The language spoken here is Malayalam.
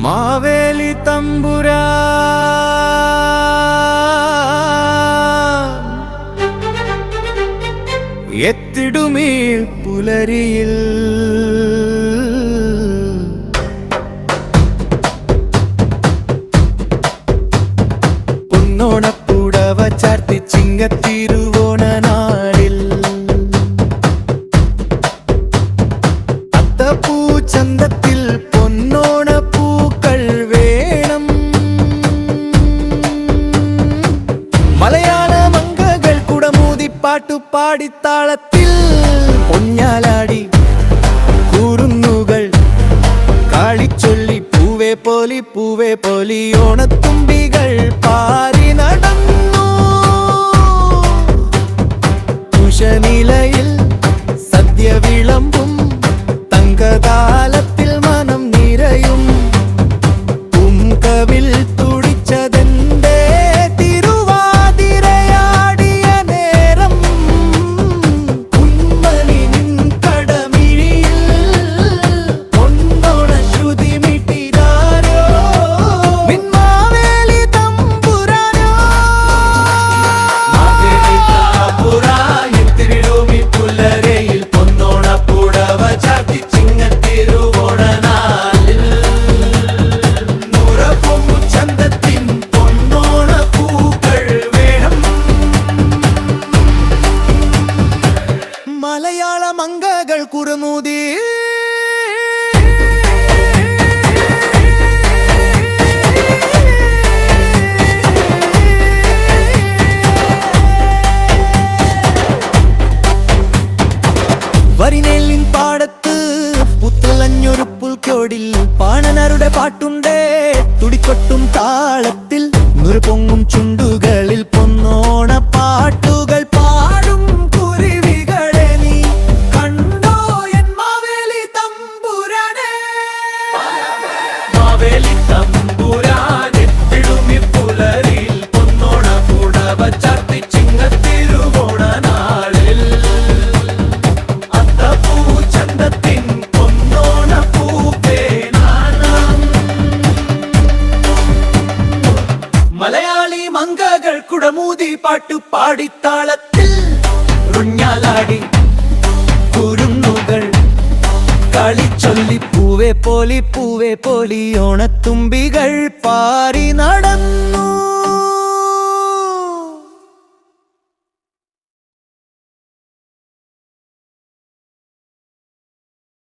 മാവേലി തമ്പുരാൻ എത്തിടുമീ പുലരിയിൽ പൊന്നോണപ്പുടവ ചാർത്തി ചിങ്ങത്തിരുവോണ നാളിൽ അത്തപ്പൂച്ചന്തത്തിൽ പൊന്നോണ പൂക്കൾ വേണം. മലയാള മംഗകൾ കുടമൂതി പാട്ടുപാടിത്താളത്തിൽ പൊഞ്ഞാലാടി കൂറുന്നുകൾ കാളിച്ചൊല്ലി പൂവേ പോലി ഓണത്തുമ്പികൾ പാറി നടന്നു. ഉഷനിലയിൽ സദ്യ വിളമ്പും തങ്കതാലത്തിൽ മനം നിറയും. പൂങ്കവിൽ തുടിച്ചതെന്തേ തിരുവാതിരയാടിയ നേരം. ഉന്മനിൻ കടമിഴിയിൽ പൊന്നോണ ശ്രുതി മിട്ടിതാരോ മിന്മാവേലി തമ്പുരാനോ. മാവേലി തമ്പുരാൻ എത്തിടുമീ പുലരിയിൽ പൊന്നോണ പുടവ ചാർത്തി ചിങ്ങത്തിരുവോണ നാളിൽ. ചന്തത്തിൻ പൊന്നോണ പൂക്കൾ വേണം. മലയാള മംഗകൾ കുറുമൂതി വരിനെല്ലിൻ പാടത്ത് പുത്തലഞ്ഞൊരു പുൽക്കോടിൽ പാണനരുടെ പാട്ടുണ്ടേ. തുടിക്കൊട്ടും താളത്തിൽ നുറുപൊങ്ങും ചുണ്ടുകളിൽ പൊന്നോണ പാട്ടുകൾ പാടും കുരുവികളെ നീ കണ്ടോ എൻ മാവേലി തമ്പുരാനെ. മാവേലി തമ്പുരാൻ എത്തിടുമീ പുലരിയിൽ പൊന്നോണ പുടവ ചാർത്തി ചിങ്ങത്തിരുവോണ നാളിൽ. അത്തപ്പൂച്ചന്തത്തിൻ പൊന്നോണ പൂവേനാനം. മലയാളി മംഗകൾ കുടമൂതി പാട്ടുപാടിത്താളത്തിൽ റുഞ്ഞാലാടി കുരുന്നുകൾ കളിച്ചൊല്ലി പൂവേ പോലി ഓണത്തുമ്പികൾ പാറി നട